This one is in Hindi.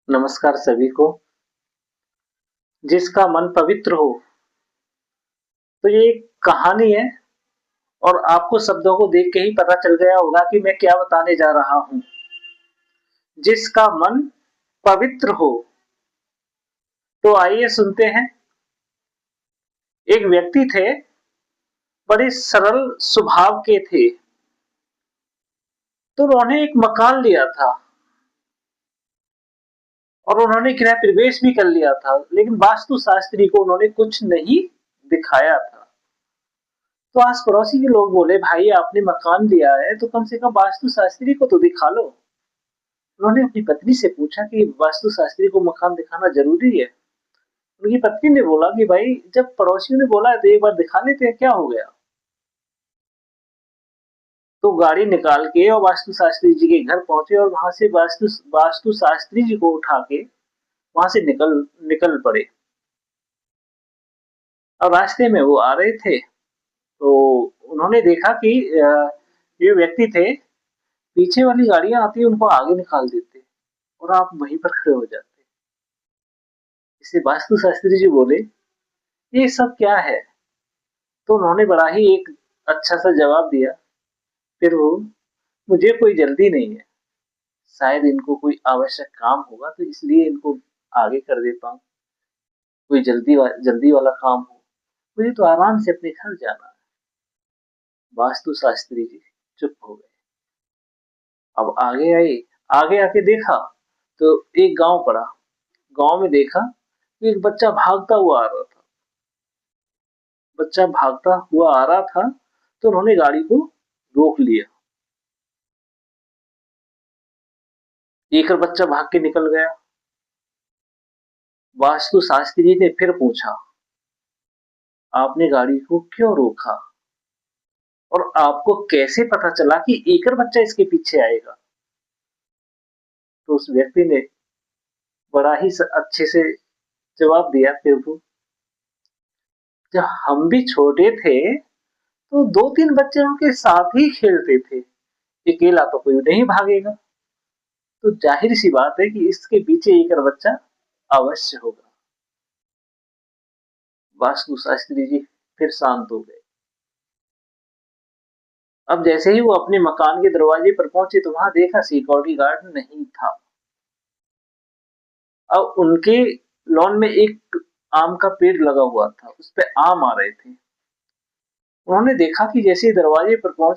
नमस्कार सभी को। जिसका मन पवित्र हो, तो ये एक कहानी है और आपको शब्दों को देख के ही पता चल गया होगा कि मैं क्या बताने जा रहा हूँ। जिसका मन पवित्र हो, तो आइए सुनते हैं। एक व्यक्ति थे, बड़े सरल स्वभाव के थे। तो उन्होंने एक मकान लिया था और उन्होंने गृह प्रवेश भी कर लिया था, लेकिन वास्तु शास्त्री को उन्होंने कुछ नहीं दिखाया था। तो आस पड़ोसी के लोग बोले, भाई आपने मकान लिया है तो कम से कम वास्तु शास्त्री को तो दिखा लो। उन्होंने अपनी पत्नी से पूछा कि वास्तु शास्त्री को मकान दिखाना जरूरी है। उनकी पत्नी ने बोला कि भाई जब पड़ोसियों ने बोला है तो एक बार दिखा लेते हैं, क्या हो गया। तो गाड़ी निकाल के और वास्तु शास्त्री जी के घर पहुंचे और वहां से वास्तु शास्त्री जी को उठा के वहां से निकल निकल पड़े। और रास्ते में वो आ रहे थे तो उन्होंने देखा कि ये व्यक्ति थे, पीछे वाली गाड़ियां आती है उनको आगे निकाल देते और आप वहीं पर खड़े हो जाते। इससे वास्तु शास्त्री जी बोले, ये सब क्या है। तो उन्होंने बड़ा ही एक अच्छा सा जवाब दिया, फिर वो, मुझे कोई जल्दी नहीं है, शायद इनको कोई आवश्यक काम होगा तो इसलिए इनको आगे कर देता हूँ। कोई जल्दी वाला काम हो, मुझे तो आराम से अपने घर जाना है। वास्तु शास्त्री जी चुप हो गए। अब आगे आए, आगे आके देखा तो एक गांव पड़ा। गांव में देखा कि एक बच्चा भागता हुआ आ रहा था। बच्चा भागता हुआ आ रहा था तो उन्होंने गाड़ी को रोक लिया। एक बच्चा भाग के निकल गया। वास्तु शास्त्री ने फिर पूछा, आपने गाड़ी को क्यों रोका और आपको कैसे पता चला कि एक बच्चा इसके पीछे आएगा। तो उस व्यक्ति ने बड़ा ही अच्छे से जवाब दिया, प्रभु जब हम भी छोटे थे तो दो तीन बच्चे उनके साथ ही खेलते थे, अकेला तो कोई नहीं भागेगा, तो जाहिर सी बात है कि इसके पीछे एक बच्चा अवश्य होगा। वास्तु शास्त्री जी फिर शांत हो गए। अब जैसे ही वो अपने मकान के दरवाजे पर पहुंचे तो वहां देखा सिक्योरिटी गार्ड नहीं था। अब उनके लॉन में एक आम का पेड़ लगा हुआ था, उस पे आम आ रहे थे। उन्होंने देखा कि जैसे ही दरवाजे पर पहुंचे